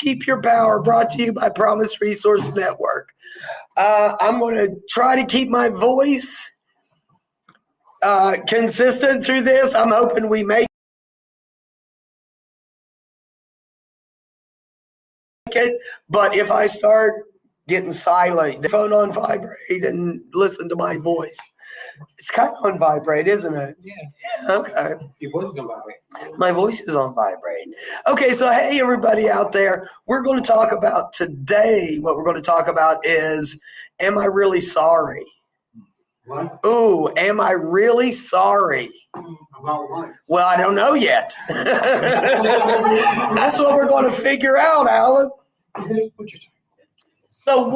Keep Your Power, brought to you by Promise Resource Network. I'm going to try to keep my voice consistent through this. I'm hoping we make it, but if I start getting silent, the phone on vibrate and listen to my voice. It's kind of on vibrate, isn't it? Yeah. Okay. Your voice is on vibrate. My voice is on vibrate. Okay, so hey, everybody out there. We're going to talk about today, what we're going to talk about is, am I really sorry? What? Ooh, am I really sorry? About what? Well, I don't know yet. That's what we're going to figure out, Alan. So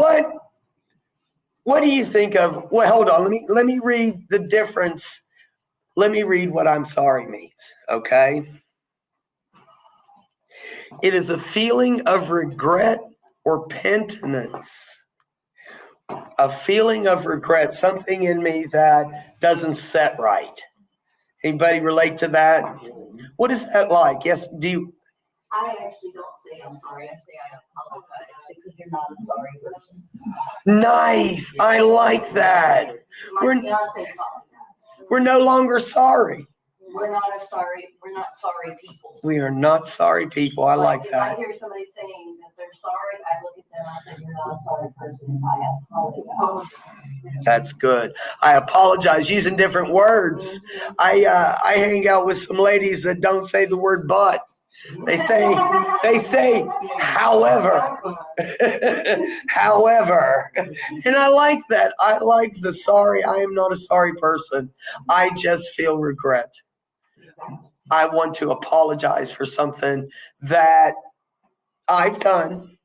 what do you think of, well, hold on, let me read the difference. Let me read what I'm sorry means, okay? It is a feeling of regret or penitence. A feeling of regret, something in me that doesn't set right. Anybody relate to that? What is that like? Yes, do you? I actually don't say I'm sorry. I say I apologize because you're not a sorry person. Nice. I like that. My We're, fiance taught me that. we're no longer sorry. We're not sorry people. We are not sorry people. I like If that. I hear somebody saying that they're sorry, I look at them and I say, you're not a sorry person. I apologize. That's good. I apologize, using different words. I hang out with some ladies that don't say the word but. They say however. However. And I like that. I like the sorry. I am not a sorry person. I just feel regret. I want to apologize for something that I've done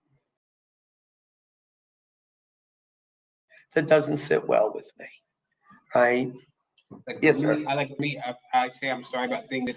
that doesn't sit well with me. Right? Like Yes, for me, sir. I say I'm sorry about things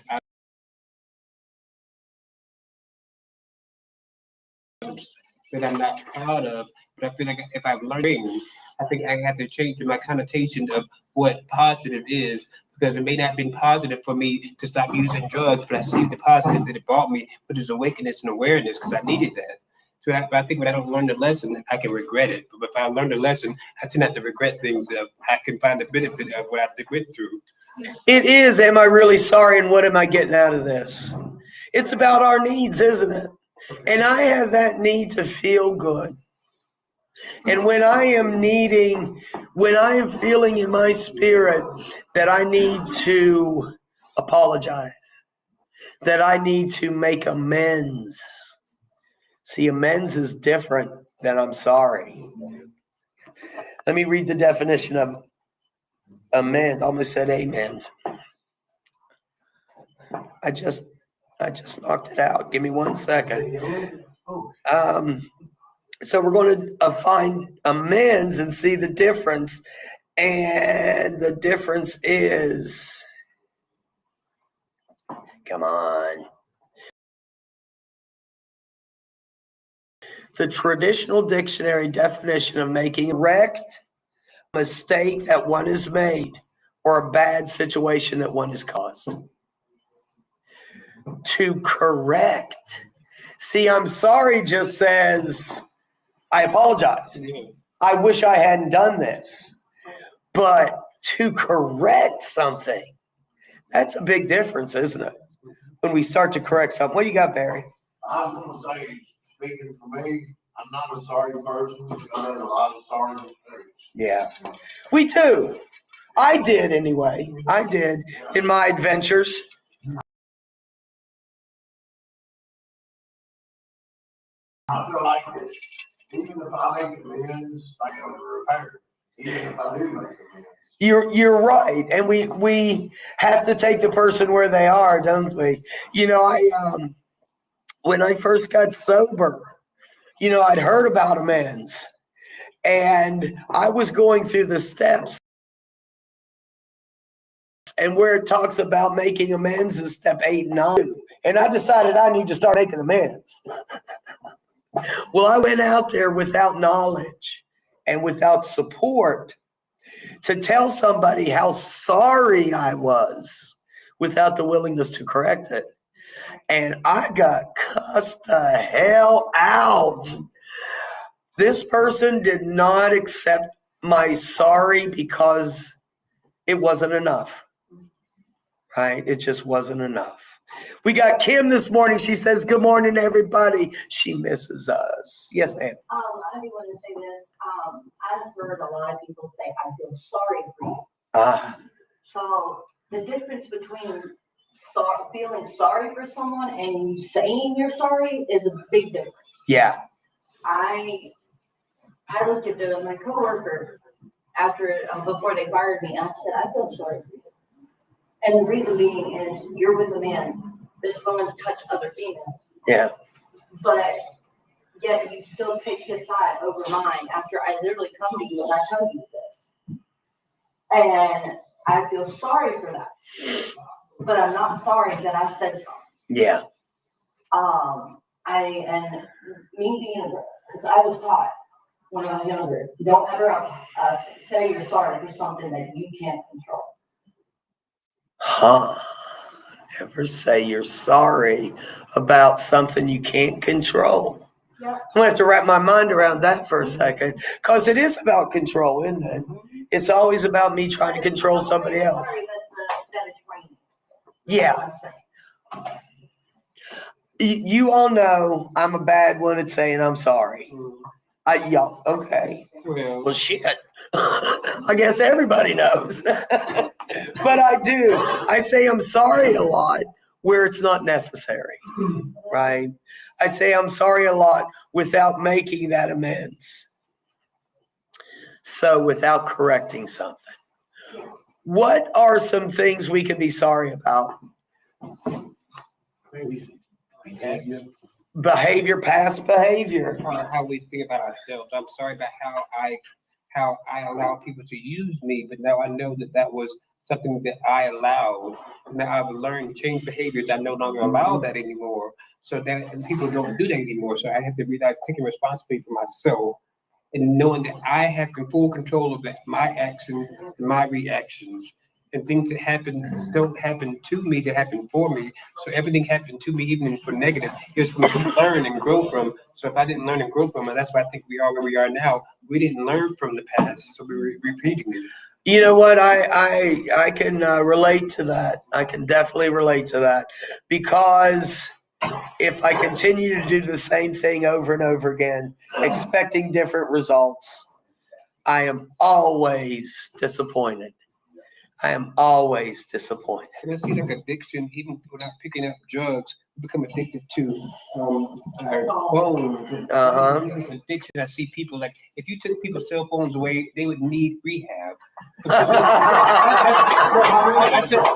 that I'm not proud of, but I feel like if I've learned things, I think I have to change my connotation of what positive is, because it may not be positive for me to stop using drugs, but I see the positive that it brought me, which is awareness and awareness, because I needed that. So I think when I don't learn the lesson, I can regret it. But if I learn the lesson, I tend not to regret things. I can find the benefit of what I went through. It is, am I really sorry and what am I getting out of this? It's about our needs, isn't it? And I have that need to feel good. And when I am feeling in my spirit that I need to apologize, that I need to make amends. See, amends is different than I'm sorry. Let me read the definition of amends. I almost said amens. I just knocked it out. Give me 1 second. So we're going to find amends and see the difference. And the difference is, come on. The traditional dictionary definition of making a correct mistake that one has made or a bad situation that one has caused. To correct. See, I'm sorry just says, I apologize. I wish I hadn't done this. But to correct something, that's a big difference, isn't it? When we start to correct something. What you got, Barry? I was going to say, speaking for me, I'm not a sorry person. I have a lot of sorry mistakes. Yeah, we do. I did anyway. I did in my adventures. I feel like that even if I make amends, I go to repair. Even if I do make amends. You're right, and we have to take the person where they are, don't we? You know, when I first got sober, I'd heard about amends, and I was going through the steps, and where it talks about making amends is step 8 and 9, and I decided I need to start making amends. Well, I went out there without knowledge and without support to tell somebody how sorry I was without the willingness to correct it. and I got cussed the hell out. This person did not accept my sorry because it wasn't enough, right? It just wasn't enough. We got Kim this morning. She says, good morning, everybody. She misses us. Yes, ma'am. I do want to say this. I've heard a lot of people say, I feel sorry for you. Ah, So the difference between feeling sorry for someone and saying you're sorry is a big difference. yeah. I looked at my coworker after before they fired me, and I said, I feel sorry for you. And the reason being is you're with a man that's willing to touch other females. Yeah. But yet you still take his side over mine after I literally come to you and I tell you this. And I feel sorry for that. But I'm not sorry that I said something. Yeah. And me being, because I was taught when I was younger, don't ever say you're sorry for something that you can't control. Huh. Never say you're sorry about something you can't control. Yep. I'm gonna have to wrap my mind around that for a second, because it is about control, isn't it? It's always about me trying to control somebody else. That is training. Yeah. That's what I'm saying. You all know I'm a bad one at saying I'm sorry. Yeah, okay. Well, shit. I guess everybody knows. But I do. I say I'm sorry a lot where it's not necessary, right? I say I'm sorry a lot without making that amends. So without correcting something. What are some things we can be sorry about? Behavior, past behavior. How we think about ourselves. I'm sorry about how I allow people to use me, but now I know that was something that I allowed. Now I've learned change behaviors. I no longer allow that anymore. So that and people don't do that anymore. So I have to be like taking responsibility for myself and knowing that I have full control of that, my actions, my reactions. And things that happen don't happen to me, they happen for me. So everything happened to me, even for negative, is for me to learn and grow from. So if I didn't learn and grow from it, that's why I think we are where we are now. We didn't learn from the past, so we were repeating it. You know what? I can relate to that. I can definitely relate to that, because if I continue to do the same thing over and over again, expecting different results, I am always disappointed. I am always disappointed. And I see like addiction, even without picking up drugs, we become addicted to our phones. Uh-huh. It's addiction. I see people like if you took people's cell phones away, they would need rehab.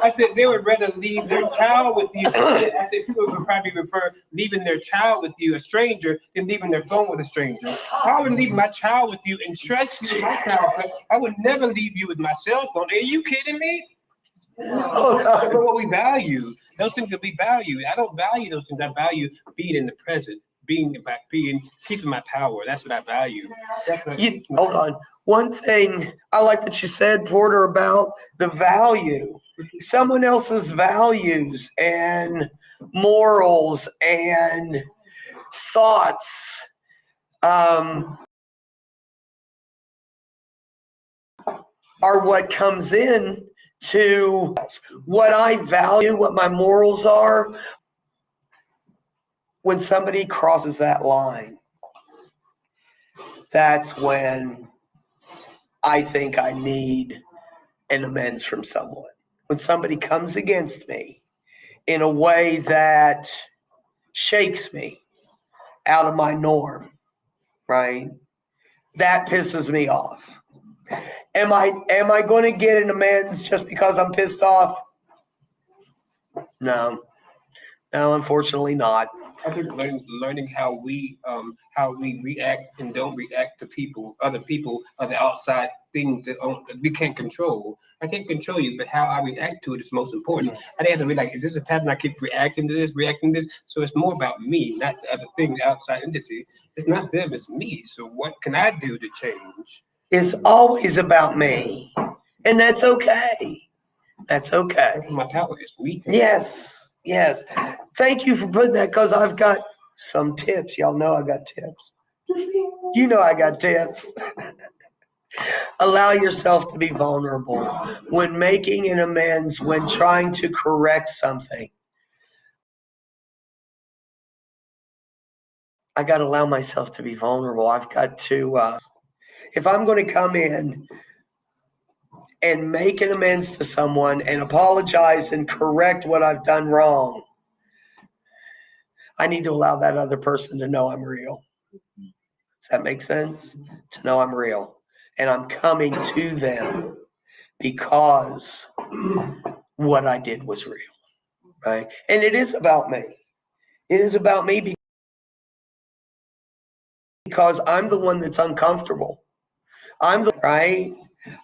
I said they would rather leave their child with you. I said people would probably prefer leaving their child with you, a stranger, than leaving their phone with a stranger. I would leave my child with you and trust you with my child, but I would never leave you with my cell phone. Are you kidding me? Oh, But no. what we value, those things that we value. I don't value those things. I value being in the present, keeping my power. That's what I value. Hold on. One thing I like what you said, Porter, about the value. Someone else's values and morals and thoughts are what comes in to what I value, what my morals are. When somebody crosses that line, that's when I think I need an amends from someone. When somebody comes against me in a way that shakes me out of my norm, right? That pisses me off. Am I going to get an amends just because I'm pissed off? No, unfortunately not. I think learning how we react and don't react to other people, or the outside things that we can't control. I can't control you, but how I react to it is most important. I have to be like, is this a pattern? I keep reacting to this. So it's more about me, not the other thing, the outside entity. It's not them, it's me. So what can I do to change? It's always about me, and that's okay. That's okay. That's what my power is, me. Yes. Yes. Thank you for putting that, because I've got some tips. Y'all know I got tips. You know I got tips. Allow yourself to be vulnerable when making an amends, when trying to correct something. I got to allow myself to be vulnerable. I've got to, if I'm going to come in and make an amends to someone and apologize and correct what I've done wrong, I need to allow that other person to know I'm real. Does that make sense? To know I'm real. And I'm coming to them because what I did was real, right? And it is about me. It is about me because I'm the one that's uncomfortable. Right?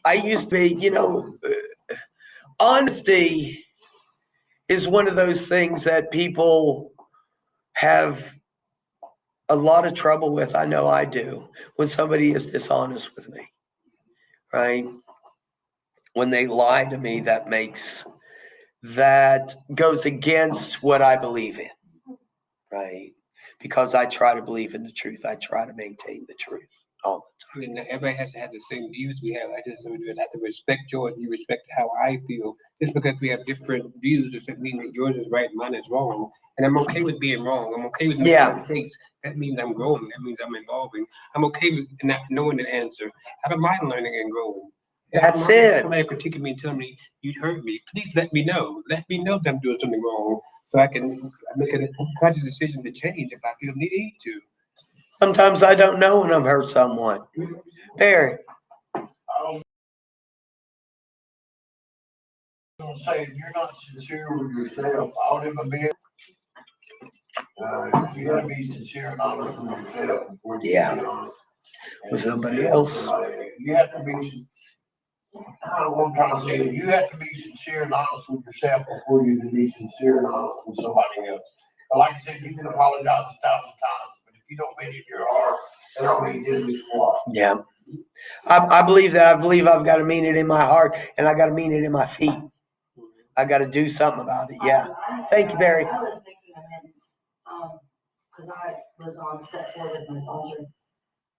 I used to be, honesty is one of those things that people have a lot of trouble with. I know I do, when somebody is dishonest with me, right? When they lie to me, that goes against what I believe in, right? Because I try to believe in the truth. I try to maintain the truth all the I mean, everybody has to have the same views we have. I just have to respect yours. You respect how I feel. Just because we have different views doesn't mean that yours is right and mine is wrong. And I'm okay with being wrong. I'm okay with making Yeah. mistakes. That means I'm growing. That means I'm evolving. I'm okay with not knowing the answer. I don't mind learning and growing. That's I don't mind it. Somebody critiquing me and telling me you hurt me. Please let me know. Let me know that I'm doing something wrong, so I can make a conscious decision to change if I feel need to. Sometimes I don't know when I've hurt someone. Barry. I was gonna say, if you're not sincere with yourself, out in the bed, you gotta be sincere and honest with yourself before you Yeah. can be honest. With somebody else. You have to be, what I'm trying to say is, you have to be sincere and honest with yourself before you can be sincere and honest with somebody else. But like I said, you can apologize 1,000 times, but if you don't mean it in your heart, that don't mean you did it squat. Yeah. I believe that. I believe I've got to mean it in my heart, and I got to mean it in my feet. I got to do something about it. Yeah. Thank you, Barry. I was making amends, because I was on step 4 with my father.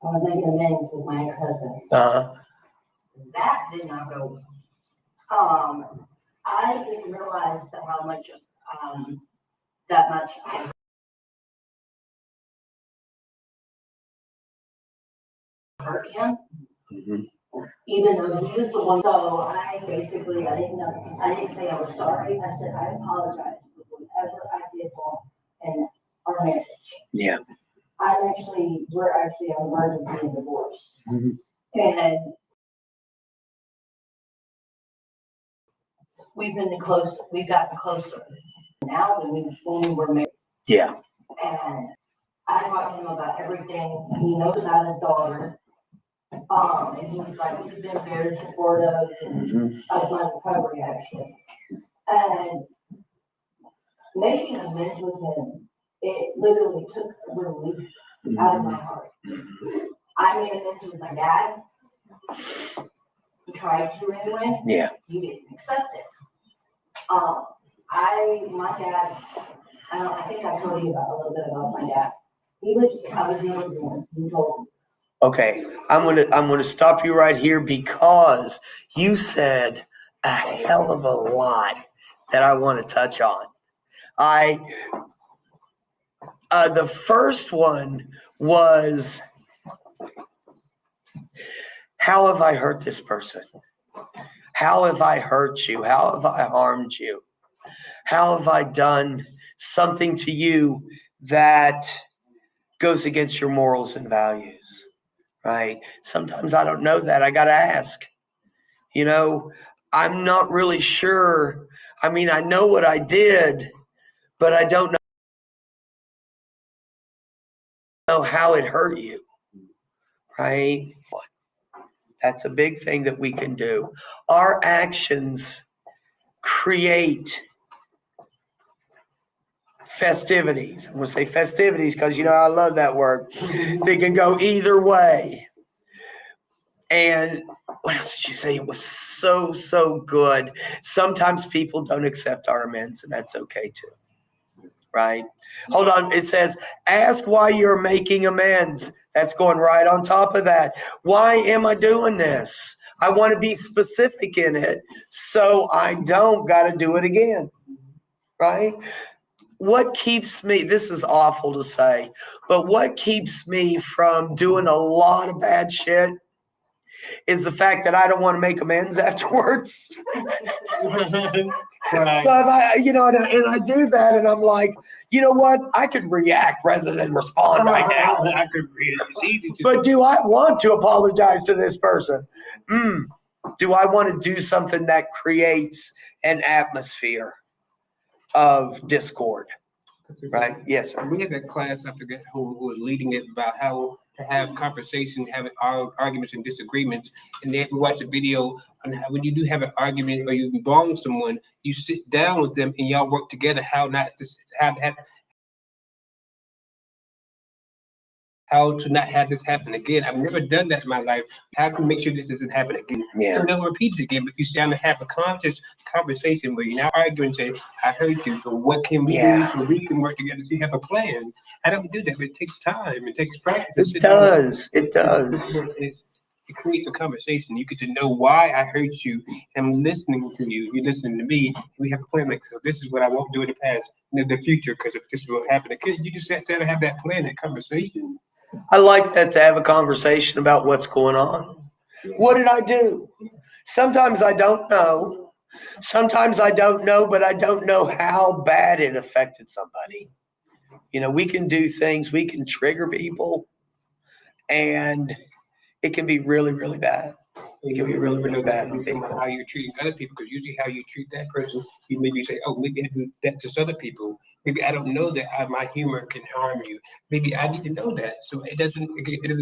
I was making amends with my ex-husband. Uh-huh. That did not go well. I didn't realize how much, that much I hurt him, Mhm. even though he was the one. So I didn't know, I didn't say I was sorry. I said, I apologize for whatever I did wrong in our marriage. Yeah. We're actually on the verge of being divorced. Mhm. And we've gotten closer now than when we were married. Yeah. And I taught him about everything. He knows about his daughter. And he's been very supportive Mhm. of my recovery, actually. And making amends with him, it literally took a relief out of my heart. I made amends with my dad. He tried to anyway. Yeah. He didn't accept it. My dad, I think I told you a little bit about my dad. I was the only one who told me. Okay. I'm gonna stop you right here because you said a hell of a lot that I want to touch on. The first one was, how have I hurt this person? How have I hurt you? How have I harmed you? How have I done something to you that goes against your morals and values? Right? Sometimes I don't know that. I got to ask. I'm not really sure. I mean, I know what I did, but I don't know how it hurt you. Right? That's a big thing that we can do. Our actions create festivities. I'm going to say festivities because, I love that word. They can go either way. And what else did you say? It was so, so good. Sometimes people don't accept our amends, and that's okay too. right? Hold on. It says, ask why you're making amends. That's going right on top of that. Why am I doing this? I want to be specific in it so I don't got to do it again, right? What keeps me, this is awful to say, but what keeps me from doing a lot of bad shit is the fact that I don't want to make amends afterwards. Right. So if I, and I do that, and I'm like, you know what? I could react rather than respond right now. I could read it. It's easy to. But do I want to apologize to this person? Do I want to do something that creates an atmosphere of discord? Right? Yes, sir. We had that class, I forget who was leading it, about how to have conversation, having arguments and disagreements. And then we watched a video on how when you do have an argument or you wrong someone, you sit down with them and y'all work together how not to how to not have this happen again. I've never done that in my life. How can we make sure this doesn't happen again? Yeah. So don't repeat it again. But if you sit down and have a conscious conversation where you're not arguing and say, I heard you, so what can we do so we can work together so you have a plan? I don't do that, but it takes time. It takes practice. It does. It does. It creates a conversation. You get to know why I hurt you. I'm listening to you. You're listening to me. We have a plan. Like, so this is what I won't do in the past, in the future, because if this will happen again, you just have to have that plan, that conversation. I like that, to have a conversation about what's going on. What did I do? Sometimes I don't know. Sometimes I don't know, but I don't know how bad it affected somebody. We can do things, we can trigger people, and it can be really, really bad. It can be really, really bad on people. How you're treating other people, because usually how you treat that person, you maybe say, oh, maybe I do that to other people. Maybe I don't know that my humor can harm you. Maybe I need to know that, so it doesn't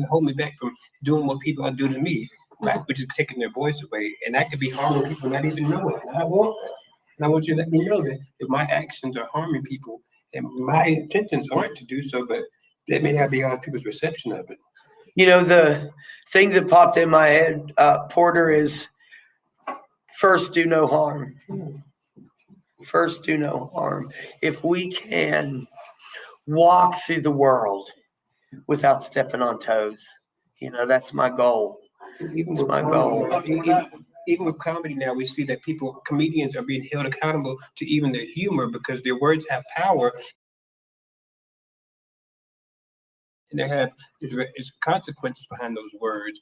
hold me back from doing what people are doing to me, right? Which is taking their voice away, and that could be harming people not even know it. And I want that, and I want you to let me know that if my actions are harming people, and my intentions aren't to do so, but that may not be other people's perception of it. The thing that popped in my head, Porter, is first do no harm. First do no harm. If we can walk through the world without stepping on toes, that's my goal. That's my goal. Even with comedy now, we see that comedians are being held accountable to even their humor because their words have power. And there's consequences behind those words.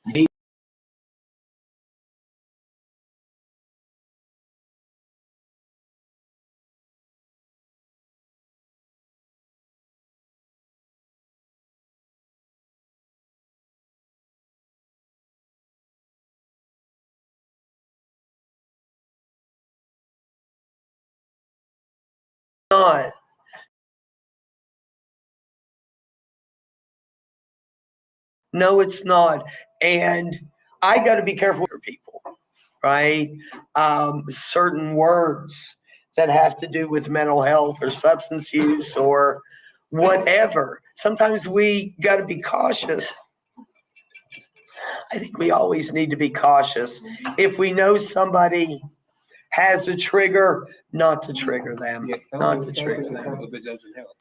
Not. No, it's not. And I got to be careful with people, right? Certain words that have to do with mental health or substance use or whatever. Sometimes we got to be cautious. I think we always need to be cautious. If we know somebody has a trigger, not to trigger them. Not to trigger them. If it doesn't help.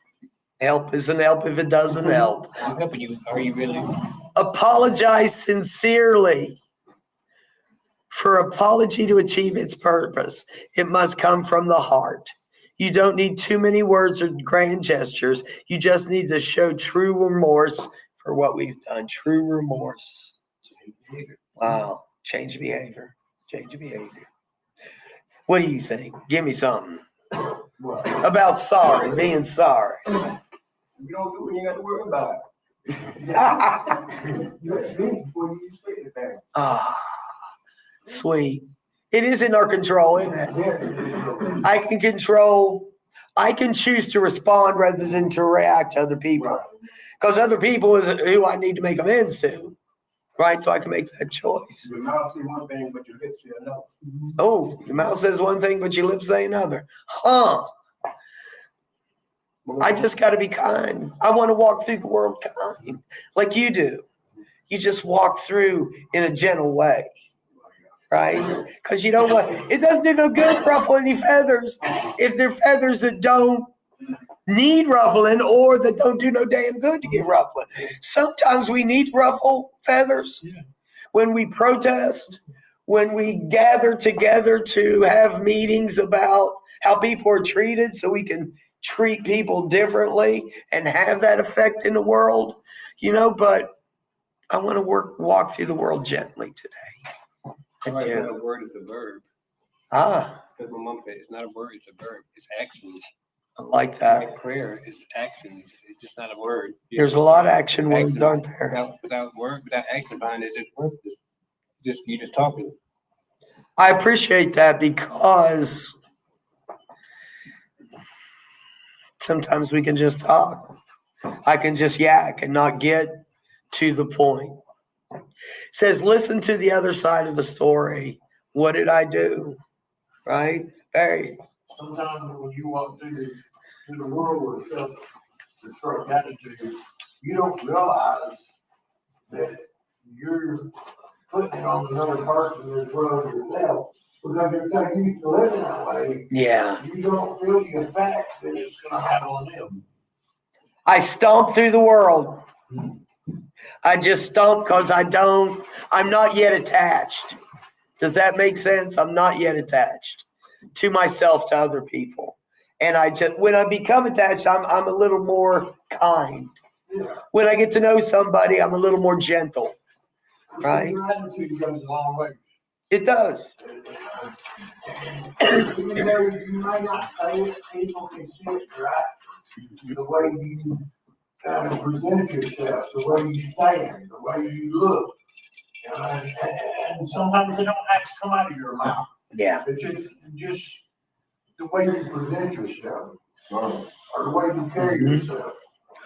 Help isn't help if it doesn't help. I'm helping you. Are you really? Apologize sincerely. For apology to achieve its purpose, it must come from the heart. You don't need too many words or grand gestures. You just need to show true remorse for what we've done. True remorse. Wow. Change behavior. Change behavior. What do you think? Give me something. About sorry, being sorry. You don't do it, you got to worry about it. You have to think before you say anything. Sweet. It is in our control, isn't it? I can choose to respond rather than to react to other people. Because other people is who I need to make amends to. Right? So I can make that choice. Your mouth say one thing, but your lips say another. Oh, your mouth says one thing, but your lips say another. Huh. I just got to be kind. I want to walk through the world kind, like you do. You just walk through in a gentle way, right? Because you don't want, it doesn't do no good to ruffle any feathers if they're feathers that don't need ruffling or that don't do no damn good to get ruffling. Sometimes we need ruffle feathers when we protest, when we gather together to have meetings about how people are treated so we can treat people differently and have that effect in the world, but I want to walk through the world gently today. It's not a word, it's a verb. Because my mom said it's not a word, it's a verb. It's actions. I like that. Like prayer is actions. It's just not a word. There's a lot of action words, aren't there? Without action behind it, it's worthless. You're just talking. I appreciate that because sometimes we can just talk. I can just yak and not get to the point. It says, listen to the other side of the story. What did I do? Right? Hey. Sometimes when you walk through the world with self-destruct attitude, you don't realize that you're putting it on another person as well as yourself. Because you're so used to living that way, you don't feel the effect that it's going to have on them. I stomp through the world. I just stomp because I'm not yet attached. Does that make sense? I'm not yet attached to myself, to other people. And when I become attached, I'm a little more kind. Yeah. When I get to know somebody, I'm a little more gentle. Right? Your attitude goes a long way. It does. Even though you might not say it, people can see it, right? The way you present yourself, the way you stand, the way you look. And sometimes it don't have to come out of your mouth. Yeah. It's just the way you present yourself, or the way you carry yourself.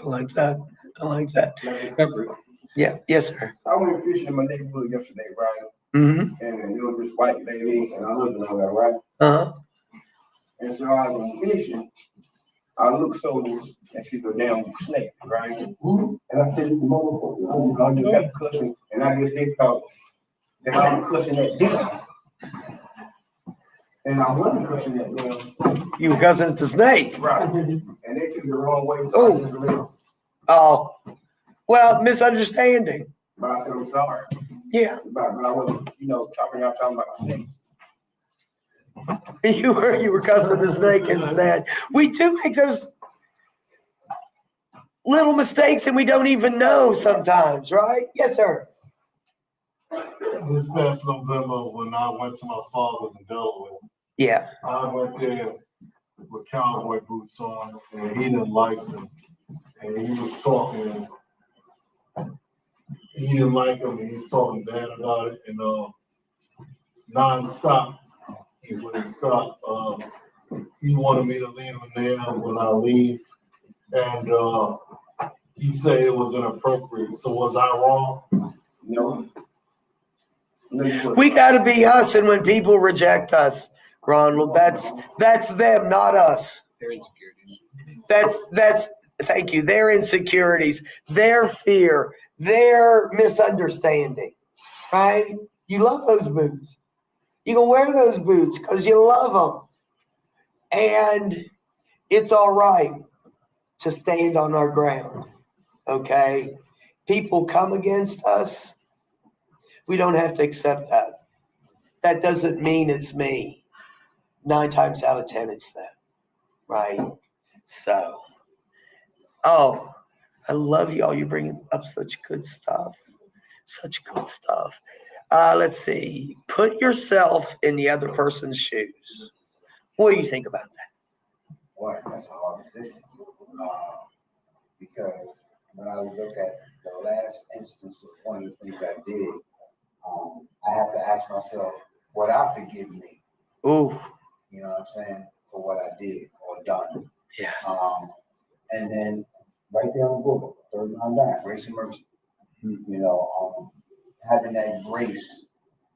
I like that. Like recovery. Yeah. Yes, sir. I went fishing in my neighborhood yesterday, right? Mm-hmm. And there was this white lady, and I looked at her, right? Uh-huh. And so I was fishing. I looked over, and she's a damn snake, right? Mm-hmm. And I said, "This motherfucker, I just got cussing," and I guess they thought that I was cussing at them. And I wasn't cussing at them. You were cussing at the snake. Right. And they took it the wrong way, so I just left. Oh. Well, misunderstanding. But I said, I'm sorry. Yeah. But I wasn't, talking about snakes. You were cussing the snake instead. We do make those little mistakes and we don't even know sometimes, right? Yes, sir. This past November, when I went to my father's in Delaware, Yeah. I went there with cowboy boots on, and he didn't like them. And he was talking, he didn't like them, and he was talking bad about it, and nonstop, he wouldn't stop. He wanted me to leave him there when I leave, and he said it was inappropriate. So was I wrong? No. We got to be us, and when people reject us, Ronald, that's them, not us. Their insecurities. That's thank you. Their insecurities, their fear, their misunderstanding. Right? You love those boots. You can wear those boots because you love them, and it's all right to stand on our ground. Okay, people come against us. We don't have to accept that. That doesn't mean it's me. 9 times out of 10, it's them. Right? So, I love y'all. You're bringing up such good stuff. Such good stuff. Let's see. Put yourself in the other person's shoes. What do you think about that? Boy, that's a hard position. Because when I look at the last instance of one of the things I did, I have to ask myself, would I forgive me? Ooh. You know what I'm saying? For what I did or done. Yeah. And then right there on the book, third line down, grace and mercy. Having that grace,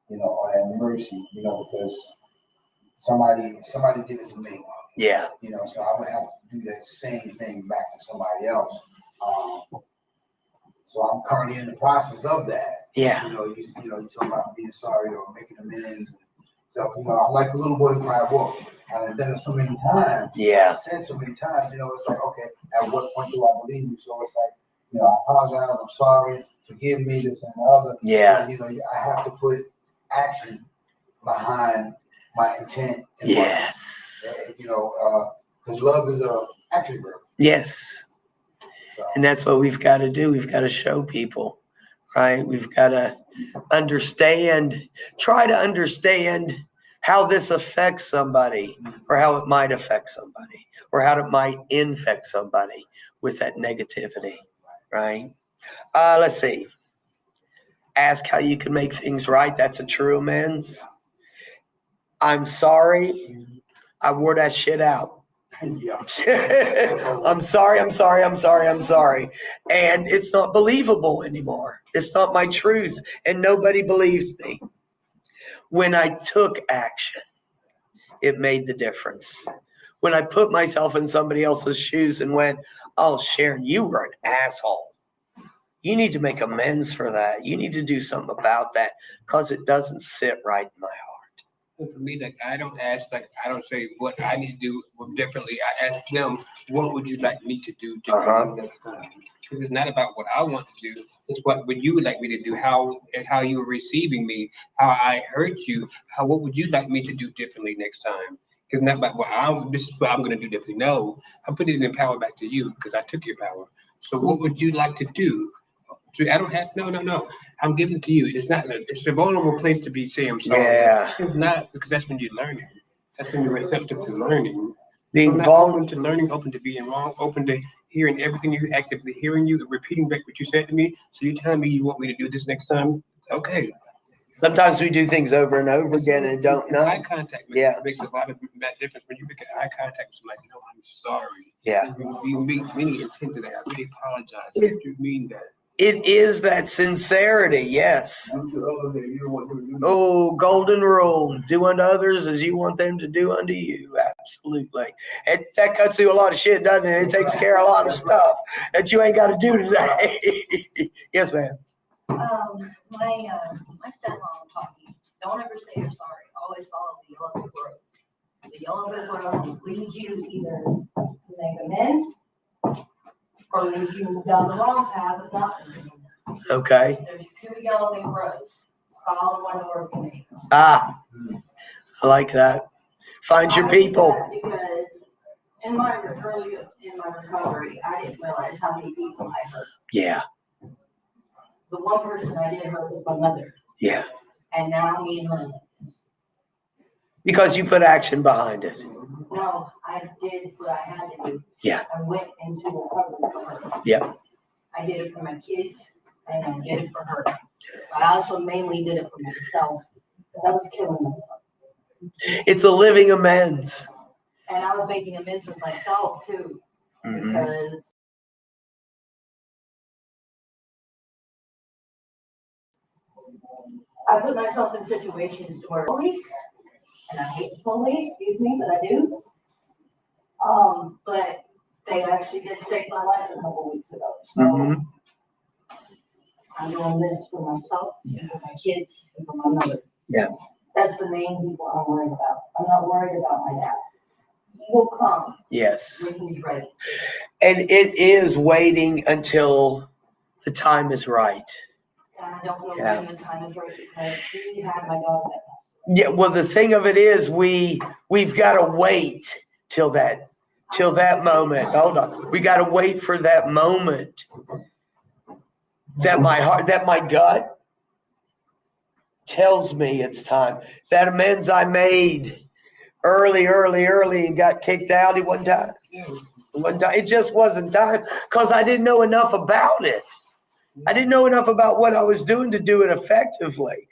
or that mercy, because somebody did it to me. Yeah. So I would have to do that same thing back to somebody else. So I'm currently in the process of that. Yeah. You talk about being sorry or making amends. So, I'm like a little boy who cried wolf. And I've done it so many times. Yeah. I've said so many times, you know, it's like, okay, at what point do I believe you? So it's like, you know, I apologize, I'm sorry, forgive me, this and the other. Yeah. So, you know, I have to put action behind my intent. And Yes. you know, because love is a action verb. Yes. So. And that's what we've got to do. We've got to show people, right? We've got to try to understand how this affects somebody, or how it might affect somebody, or how it might infect somebody with that negativity, right? Let's see. Ask how you can make things right. That's a true amends. I'm sorry. I wore that shit out. Yeah. I'm sorry. And it's not believable anymore. It's not my truth. And nobody believed me. When I took action, it made the difference. When I put myself in somebody else's shoes and went, oh, Sharon, you were an asshole. You need to make amends for that. You need to do something about that, because it doesn't sit right in my heart. And for me, like, I don't say what I need to do differently. I ask them, what would you like me to do differently next time? Because it's not about what I want to do. It's what would you would like me to do, how you were receiving me, how I hurt you, what would you like me to do differently next time? It's not about this is what I'm going to do differently. No, I'm putting the power back to you because I took your power. So what would you like to do? I don't have, no. I'm giving it to you. It's a vulnerable place to be saying I'm sorry. Yeah. It's not, because that's when you're learning. That's when you're receptive to learning. Being open to learning, open to being wrong, open to hearing everything you actively hearing you, repeating back what you said to me. So you're telling me you want me to do this next time? Okay. Sometimes we do things over and over again and don't know. Eye contact makes a lot of difference. When you make eye contact with somebody, I'm sorry. Yeah. You really intend to that. I really apologize. If you mean that. It is that sincerity, yes. Oh, golden rule. Do unto others as you want them to do unto you. Absolutely. And that cuts through a lot of shit, doesn't it? It takes care of a lot of stuff that you ain't got to do today. Yes, ma'am. My stepmom taught me, don't ever say you're sorry. Always follow the yellow brick road. The yellow brick road leads you either to make amends or leads you down the wrong path of nothing. Okay. There's 2 yellow brick roads. Follow one door for me. I like that. Find your people. Because in my recovery, I didn't realize how many people I hurt. Yeah. The one person I did hurt was my mother. Yeah. And now me and her. Because you put action behind it. No, I did what I had to do. Yeah. I went into recovery for her. Yeah. I did it for my kids, and I did it for her. I also mainly did it for myself. I was killing myself. It's a living amends. And I was making amends with myself, too. Mm-hmm. Because I put myself in situations where police, and I hate the police, excuse me, but I do. But they actually did save my life a couple weeks ago. So I'm doing this for myself, and for my kids, and for my mother. Yeah. That's the main people I'm worried about. I'm not worried about my dad. He will come. Yes. When he's ready. And it is waiting until the time is right. I don't know when the time is right because he had my dog that night. Yeah, well, the thing of it is, we've got to wait till that moment. Hold on, we got to wait for that moment that my gut tells me it's time. That amends I made early, and got kicked out at one time. It just wasn't time because I didn't know enough about it. I didn't know enough about what I was doing to do it effectively.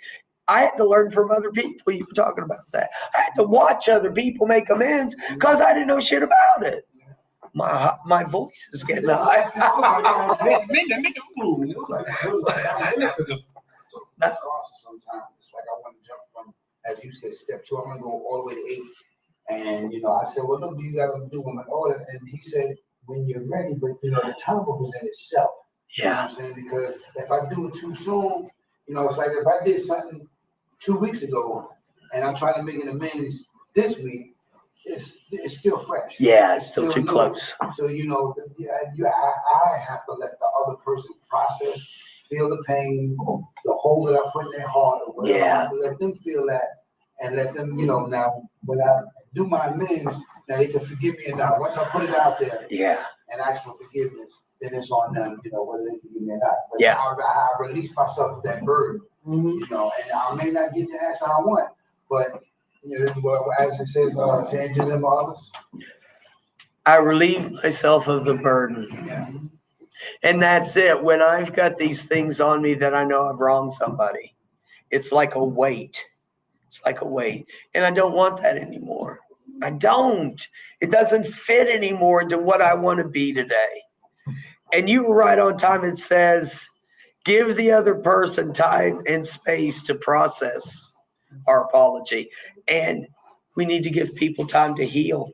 I had to learn from other people. You were talking about that. I had to watch other people make amends because I didn't know shit about it. My voice is getting high. Sometimes it's like I want to jump from, as you said, step 2. I'm gonna go all the way to 8. And you know, I said, well, look, you gotta do them in order. And he said, when you're ready, but you know, the time will present itself. You know what I'm saying? Because if I do it too soon, you know, it's like if I did something 2 weeks ago and I'm trying to make an amends this week, it's still fresh. Yeah, it's still too new. close. So, I have to let the other person process, feel the pain, the hole that I put in their heart, or whatever. I have to let them feel that, and let them, now when I do my amends, now they can forgive me or not. Once I put it out there and ask for forgiveness, then it's on them, whether they forgive me or not. But I release myself of that burden, and I may not get the answer I want, but as it says, changing them others. I relieve myself of the burden. Yeah. And that's it. When I've got these things on me that I know I've wronged somebody, it's like a weight. It's like a weight. And I don't want that anymore. I don't. It doesn't fit anymore into what I want to be today. And you were right on time. It says, give the other person time and space to process our apology. And we need to give people time to heal.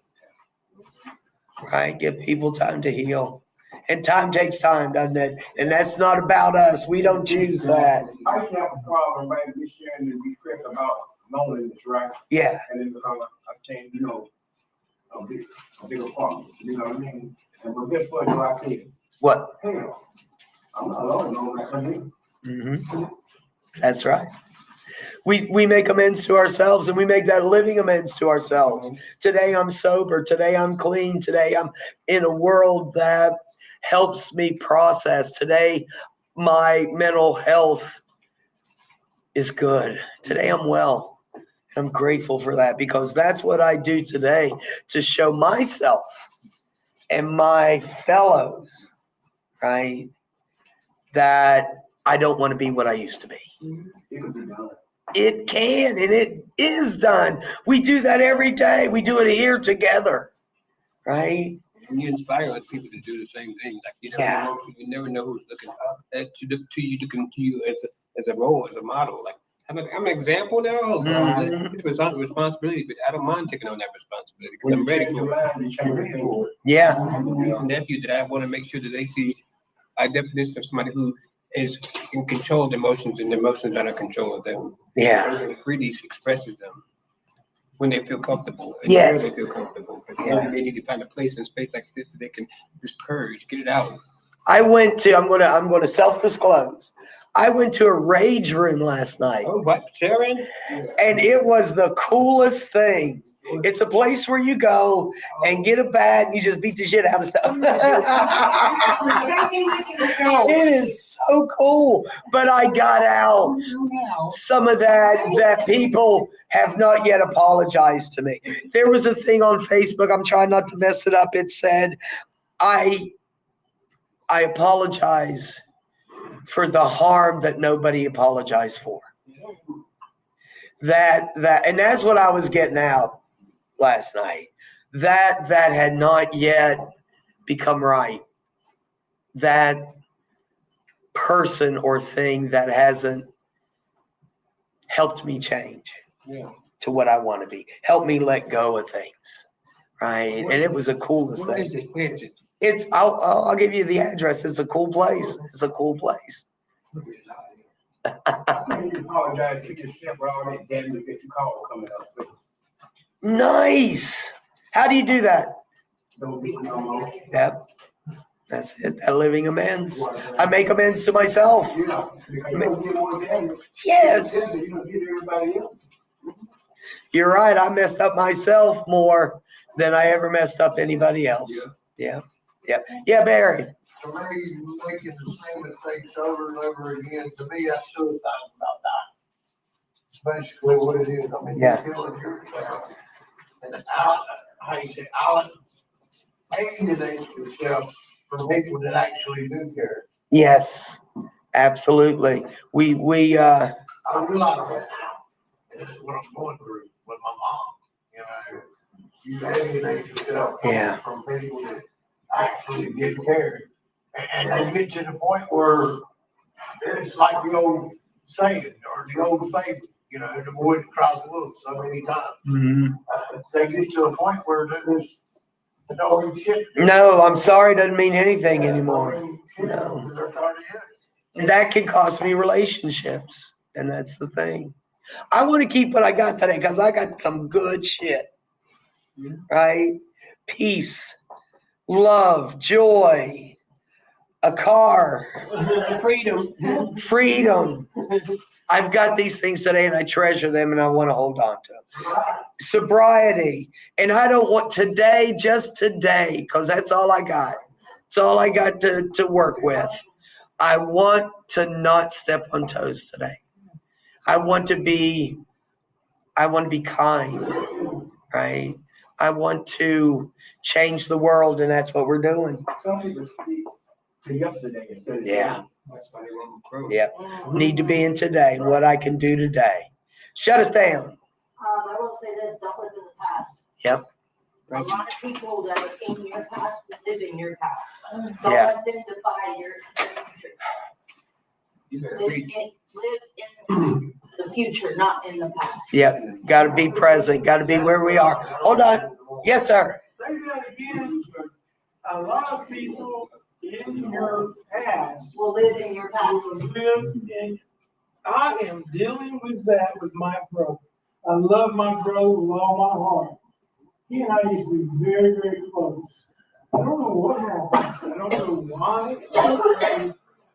Right? Give people time to heal. And time takes time, doesn't it? And that's not about us. We don't choose that. I used to have a problem, right? We sharing and be stressed about loneliness, right? Yeah. And then I came, a bigger problem. You know what I mean? And but guess what? I said, What? hell, I'm not alone. No, like I mean. Mm-hmm. That's right. We make amends to ourselves, and we make that living amends to ourselves. Today I'm sober. Today I'm clean. Today I'm in a world that helps me process. Today my mental health is good. Today I'm well. I'm grateful for that, because that's what I do today to show myself and my fellows, right, that I don't want to be what I used to be. It can, and it is done. We do that every day. We do it here together, right? And you inspire other people to do the same thing. Like you never know who's looking up at you, looking to you as a role, as a model. Like I'm an example now. It's a responsibility, but I don't mind taking on that responsibility because I'm ready for it. Yeah. Nephew that I want to make sure that they see a definition of somebody who is in control of the emotions, and the emotions are in control of them. Yeah. And freely expresses them when they feel comfortable. And Yes. they feel comfortable. But they need to find a place and space like this so they can just purge, get it out. I'm gonna self-disclose. I went to a rage room last night. Oh, what, Sharon? And it was the coolest thing. It's a place where you go and get a bat and you just beat the shit out of stuff. It is so cool. But I got out some of that people have not yet apologized to me. There was a thing on Facebook, I'm trying not to mess it up. It said, I apologize for the harm that nobody apologized for. That and that's what I was getting out last night. That had not yet become right. That person or thing that hasn't helped me change to what I want to be. Help me let go of things. Right. And it was the coolest thing. Where is it? It's I'll give you the address. It's a cool place. It's a cool place. I need to apologize to yourself for all that damage that you called coming up with. Nice. How do you do that? Don't beat no more. Yep. That's it. That living amends. I make amends to myself. You don't get more damage. Yes. You don't get everybody else. You're right. I messed up myself more than I ever messed up anybody else. Yeah. Yeah, Barry. To me, making the same mistakes over and over again, to me, that's suicide about that. Basically what it is. I mean, Yeah. you're killing yourself. And alienate yourself from people that actually do care. Yes, absolutely. We I realize that now. And that's what I'm going through with my mom. You alienate yourself from people that actually get cared. And they get to the point where it's like the old saying or the old fable, the boy that cries wolf so many times. They get to a point where there's no shit. No, I'm sorry doesn't mean anything anymore. No. And that can cost me relationships. And that's the thing. I want to keep what I got today because I got some good shit. right? Peace, love, joy, a car, freedom. I've got these things today and I treasure them and I want to hold on to them. Sobriety. And I don't want today, just today, because that's all I got. It's all I got to work with. I want to not step on toes today. I want to be kind, right? I want to change the world, and that's what we're doing. Some people speak to yesterday instead of. Yeah. That's why they want to grow. Yeah. Need to be in today, what I can do today. Shut us down. I will say this, don't live in the past. Yep. A lot of people that are in your past live in your past. Don't Yeah. let them define your future. You better Live preach. in the future, not in the past. Yep. Got to be present. Got to be where we are. Hold on. Yes, sir. Say that again. A lot of people in your past Will live in your past. will live in. I am dealing with that with my brother. I love my brother with all my heart. He and I used to be very, very close. I don't know what happened. I don't know why.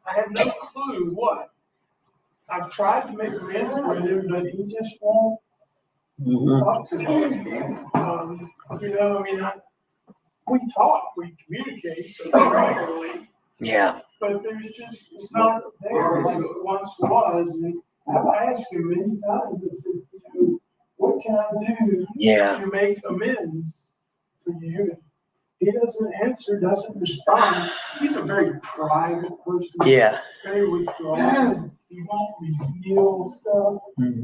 I have no clue what. I've tried to make amends with him, but he just won't talk to me. We talk, we communicate regularly, Yeah. but there's just, it's not there like it once was. And I've asked him many times, I said, what can I do Yeah. to make amends for you? He doesn't answer, doesn't respond. He's a very private person. Yeah. Very withdrawn. He won't reveal stuff.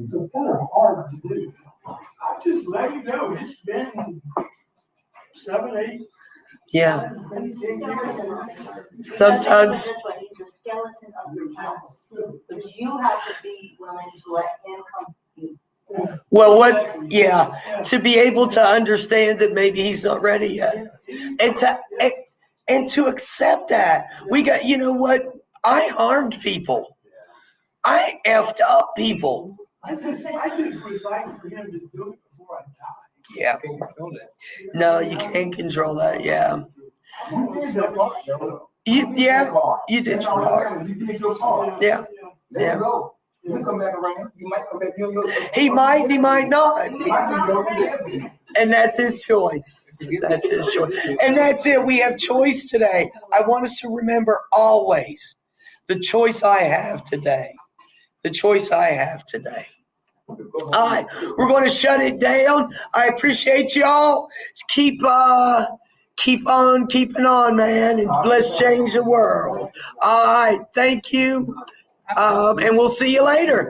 So it's kind of hard to do. I just let you know, it's been 7, 8. Yeah. He's a skeleton of it. Sometimes. This way, he's a skeleton of your past. But you have to be willing to let him come to you. Well, to be able to understand that maybe he's not ready yet. And to accept that. You know what? I harmed people. I effed up people. I just would like for him to do it before I die. Yeah. Can't control that. No, you can't control that. Yeah. You did your part, though. You did your part. You did your part. Yeah. Let it go. You come back around. You might come back. He might not. You might go there. And that's his choice. That's his choice. And that's it. We have choice today. I want us to remember always the choice I have today. The choice I have today. All right, we're going to shut it down. I appreciate y'all. Keep on keeping on, man, and let's change the world. All right, thank you, and we'll see you later.